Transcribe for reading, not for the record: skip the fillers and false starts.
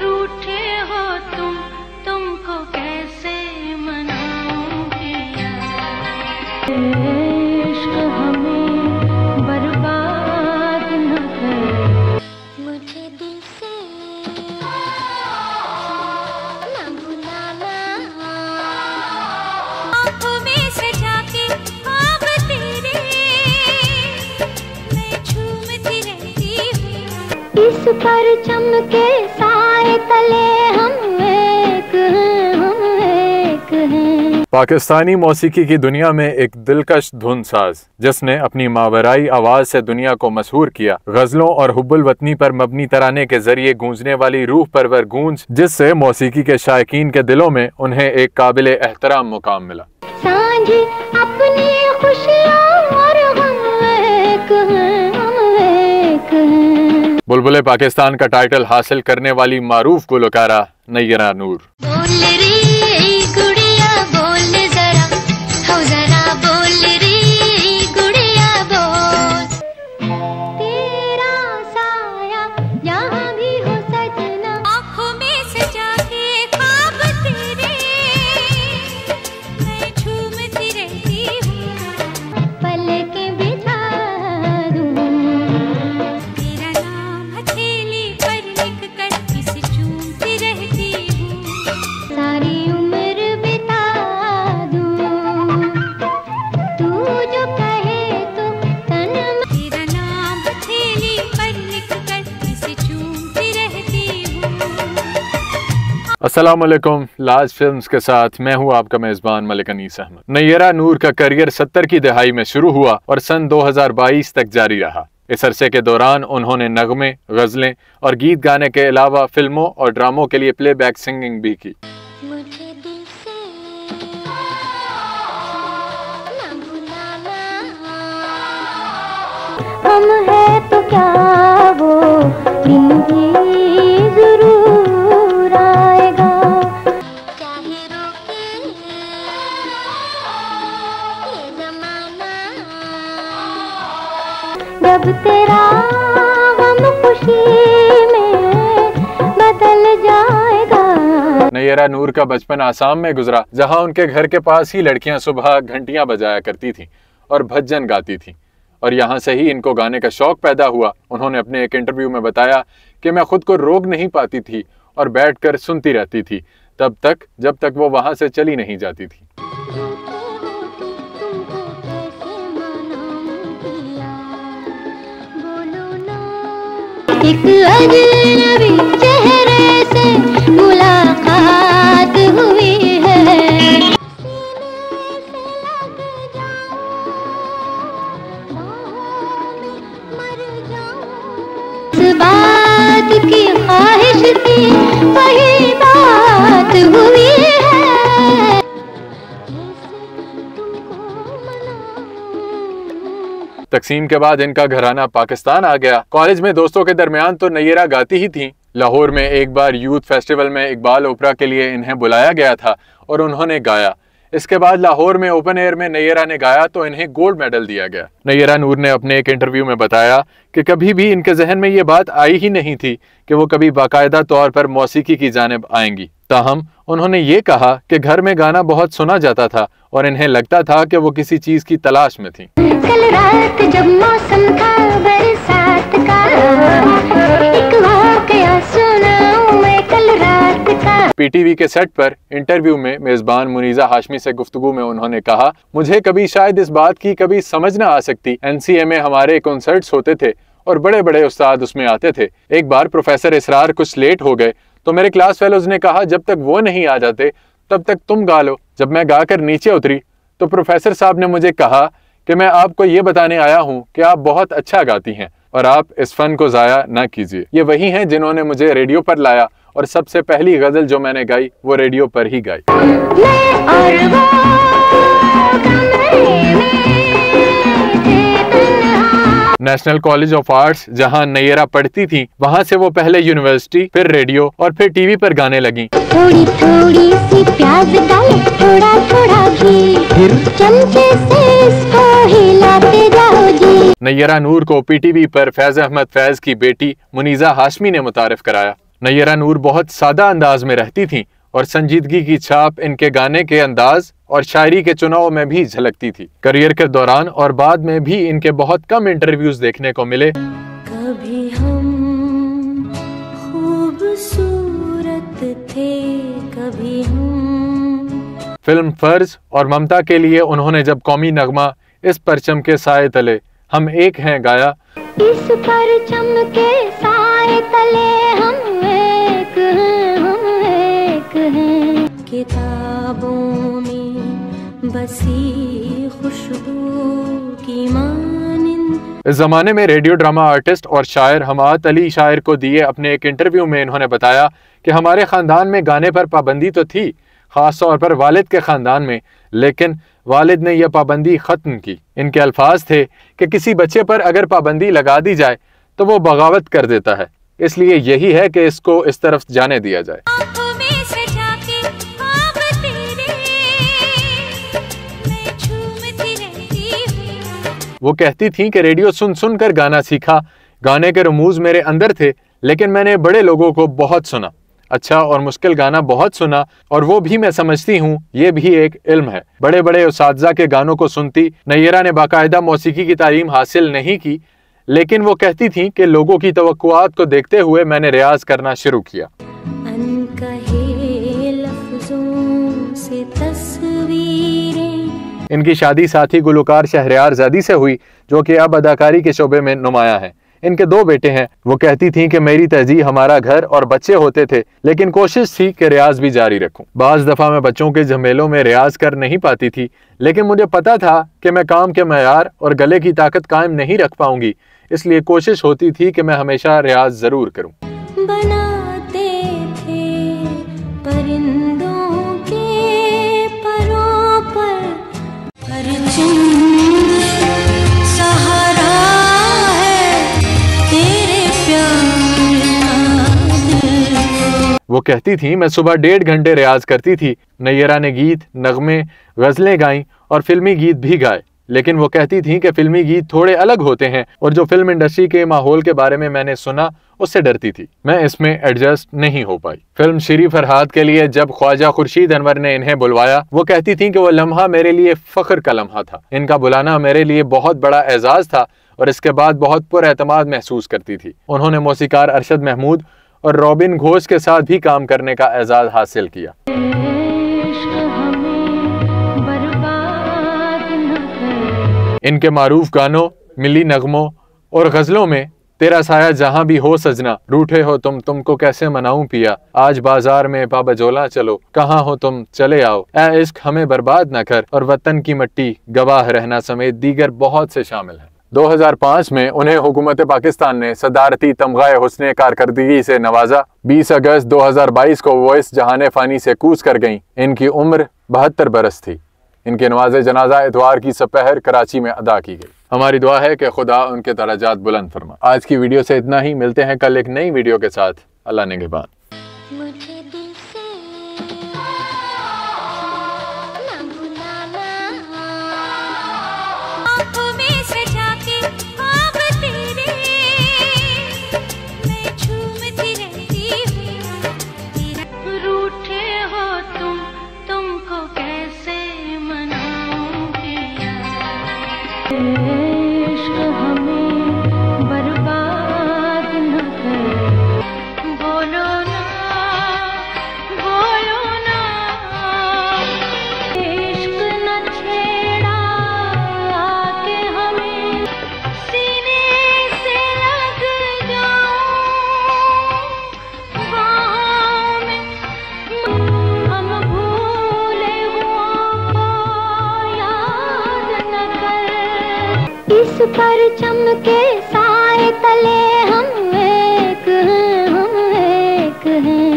रूठे हो तुमको कैसे मनाऊंगी इश्क हमें बर्बाद न कर, मुझे दिल से न भुलाना, आँखों में सजा के ख्वाब तेरे मैं झूमती रहती हूँ, इस परचम के साए तले हम एक हैं। पाकिस्तानी मौसीकी की दुनिया में एक दिलकश धुन साज जिसने अपनी मावराई आवाज से दुनिया को मशहूर किया, गजलों और हुब्बुल वतनी पर मबनी तराने के जरिए गूंजने वाली रूह परवर गूंज, जिससे मौसीकी के शायकीन के दिलों में उन्हें एक काबिल एहतराम मुकाम मिला। सांझ अपनी खुशियां और हम एक हैं। बुलबुले पाकिस्तान का टाइटल हासिल करने वाली मारूफ गुलकारा नैयरा नूर। बोल रे गुड़िया बोल जरा, हो जरा बोल रे गुड़िया बोल, तेरा साया यहाँ भी हो सजना, आँखों में सजा के ख्वाब तेरे मैं झूमती रहती हूँ, पलकें बिछा दूँ, तेरा नाम हथेली पर लिख कर इसे चूमती रहती हूँ, सारी उम्र बिता दूँ, तू जो कहे तो तन तेरा नाम हथेली पर लिख कर इसे चूमती रहती हूँ। अस्सलाम वालेकुम। लाज फिल्म्स के साथ मैं हूं आपका मेजबान मलिक अनीस अहमद। नैयरा नूर का करियर 70 की दहाई में शुरू हुआ और सन 2022 तक जारी रहा। इस अरसे के दौरान उन्होंने नगमे, गजलें और गीत गाने के अलावा फिल्मों और ड्रामों के लिए प्लेबैक सिंगिंग भी की। मुझे दिल से न भुलाना, हम हैं तो क्या वो दिन भी जरूर आएगा, चाहे रोके ये जमाना, जब तेरा गम खुशी में बदल जाएगा। नैयरा नूर का बचपन आसाम में गुजरा, जहां उनके घर के पास ही लड़कियां सुबह घंटियां बजाया करती थीं और भजन गाती थीं, और यहां से ही इनको गाने का शौक पैदा हुआ। उन्होंने अपने एक इंटरव्यू में बताया कि मैं खुद को रोक नहीं पाती थी और बैठकर सुनती रहती थी तब तक जब तक वो वहां से चली नहीं जाती थी। एक अजनबी चेहरे से मुलाकात हुई है, सीने से लग जाऊं, बाहों में मर जाऊं, इस बात की ख्वाहिश थी वही बात हुई है, तुमको मनाऊं। तकसीम के बाद इनका घराना पाकिस्तान आ गया। कॉलेज में दोस्तों के दरमियान तो नैयरा गाती ही थीं। लाहौर में एक बार यूथ फेस्टिवल में इकबाल ओपरा के लिए इन्हें बुलाया गया था और उन्होंने गाया। इसके बाद लाहौर में ओपन एयर में नैयरा ने गाया तो इन्हें गोल्ड मेडल दिया गया। नैयरा नूर ने अपने एक इंटरव्यू में बताया कि कभी भी इनके जहन में ये बात आई ही नहीं थी कि वो कभी बाकायदा तौर पर मौसीकी की जानिब आएंगी। ताहम उन्होंने ये कहा कि घर में गाना बहुत सुना जाता था और इन्हें लगता था कि वो किसी चीज की तलाश में थी। कल रात जब मौसम था बरसात का, एक वाकया सुनाऊं मैं कल रात का। पीटीवी के सेट पर इंटरव्यू में मेजबान मुनीजा हाशमी से गुफ्तगू में उन्होंने कहा, मुझे कभी शायद इस बात की कभी समझ ना आ सकती। एनसीए में हमारे कॉन्सर्ट्स होते थे और बड़े बड़े उस्ताद उसमें आते थे। एक बार प्रोफेसर इसरार कुछ लेट हो गए तो मेरे क्लास फेलोज ने कहा, जब तक वो नहीं आ जाते तब तक तुम गा लो। जब मैं गाकर नीचे उतरी तो प्रोफेसर साहब ने मुझे कहा कि मैं आपको ये बताने आया हूँ कि आप बहुत अच्छा गाती हैं और आप इस फन को ज़ाया ना कीजिए। ये वही हैं जिन्होंने मुझे रेडियो पर लाया और सबसे पहली गज़ल जो मैंने गाई वो रेडियो पर ही गाई। नेशनल कॉलेज ऑफ आर्ट्स जहां नैयरा पढ़ती थी, वहां से वो पहले यूनिवर्सिटी, फिर रेडियो और फिर टीवी पर गाने लगी। थोड़ी थोड़ी सी प्याज डालो, थोड़ा थोड़ा घी, फिर चमचे से इसको हिलाते जाओ जी। नैयरा नूर को पीटीवी पर फैज अहमद फैज की बेटी मुनीजा हाशमी ने मुतारिफ कराया। नैयरा नूर बहुत सादा अंदाज में रहती थीं और संजीदगी की छाप इनके गाने के अंदाज और शायरी के चुनाव में भी झलकती थी। करियर के दौरान और बाद में भी इनके बहुत कम इंटरव्यूज देखने को मिले। कभी हम खूबसूरत थे, कभी हम। फिल्म फर्ज और ममता के लिए उन्होंने जब कौमी नगमा इस परचम के साए तले हम एक हैं गाया, इस परचम के साए तले हम एक हैं, हम एक हैं। किताबों में बसी खुशबू की मानिंद। इस जमाने में रेडियो ड्रामा आर्टिस्ट और शायर हमाद अली शायर को दिए अपने एक इंटरव्यू में इन्होंने बताया कि हमारे खानदान में गाने पर पाबंदी तो थी, खास तौर पर वालिद के खानदान में, लेकिन वालिद ने यह पाबंदी खत्म की। इनके अल्फाज थे कि किसी बच्चे पर अगर पाबंदी लगा दी जाए तो वो बगावत कर देता है, इसलिए यही है कि इसको इस तरफ जाने दिया जाए। वो कहती थीं कि रेडियो सुन सुन कर गाना सीखा, गाने के रमूज मेरे अंदर थे, लेकिन मैंने बड़े लोगों को बहुत सुना, अच्छा और मुश्किल गाना बहुत सुना, और वो भी मैं समझती हूँ ये भी एक इल्म है। बड़े बड़े उस्ताज़ा के गानों को सुनती। नैयरा ने बाकायदा मौसीकी की तालीम हासिल नहीं की, लेकिन वो कहती थीं कि लोगों की तवक्कुआत को देखते हुए मैंने रियाज करना शुरू किया। अनकहे लफ्ज़ों से तस्वीरें। इनकी शादी साथी गुलकार शहरयार ज़ादी से हुई, जो कि अब अदाकारी के शोबे में नुमाया है। इनके 2 बेटे हैं। वो कहती थीं कि मेरी तरजीह हमारा घर और बच्चे होते थे, लेकिन कोशिश थी कि रियाज भी जारी रखूं। बाज़ दफ़ा मैं बच्चों के झमेलों में रियाज कर नहीं पाती थी, लेकिन मुझे पता था कि मैं काम के मयार और गले की ताकत कायम नहीं रख पाऊंगी, इसलिए कोशिश होती थी कि मैं हमेशा रियाज ज़रूर करूं। बनाते थे परिंदों के परों पर, हर चंद सहारा है तेरे प्यार का। वो कहती थी मैं सुबह 1.5 घंटे रियाज करती थी। नैयरा ने गीत, नगमे, गज़लें गाईं और फिल्मी गीत भी गाए, लेकिन वो कहती थीं कि फिल्मी गीत थोड़े अलग होते हैं और जो फिल्म इंडस्ट्री के माहौल के बारे में मैंने सुना उससे डरती थी। मैं इसमें एडजस्ट नहीं हो पाई। फिल्म श्री फरहाद के लिए जब ख्वाजा खुर्शीद अनवर ने इन्हें बुलवाया, वो कहती थीं कि वो लम्हा मेरे लिए फख्र का लम्हा था। इनका बुलाना मेरे लिए बहुत बड़ा एजाज था और इसके बाद बहुत पुरएतमाद महसूस करती थी। उन्होंने मौसीकार अरशद महमूद और रॉबिन घोष के साथ भी काम करने का एजाज हासिल किया। इनके मारूफ गानों, मिली नगमों और गज़लों में तेरा साया जहां भी हो सजना, रूठे हो तुमको कैसे मनाऊं पिया, आज बाजार में पाबजोला चलो, कहाँ हो तुम चले आओ, ए इश्क हमें बर्बाद न कर, और वतन की मट्टी गवाह रहना समेत दीगर बहुत से शामिल हैं। 2005 में उन्हें हुकूमत पाकिस्तान ने सदारती तमगाए हुस्ने कारकर्दगी से नवाजा। 20 अगस्त 2022 को वो इस जहाने फ़ानी से कूच कर गईं। इनकी उम्र 72 बरस थी। इनके नवाज़े जनाजा इतवार की सपहर कराची में अदा की गई। हमारी दुआ है कि खुदा उनके दराजात बुलंद फरमा। आज की वीडियो से इतना ही। मिलते हैं कल एक नई वीडियो के साथ। अल्लाह निगहबान। इश्क हमें बर्बाद न कर, बोलो ना, बोलो ना, इश्क न छेड़ा आके हमें, सीने से लग जाओ बाहों में, हम भूले हुआ याद न कर, इस परचम के साए तले हम एक हैं, हम एक हैं।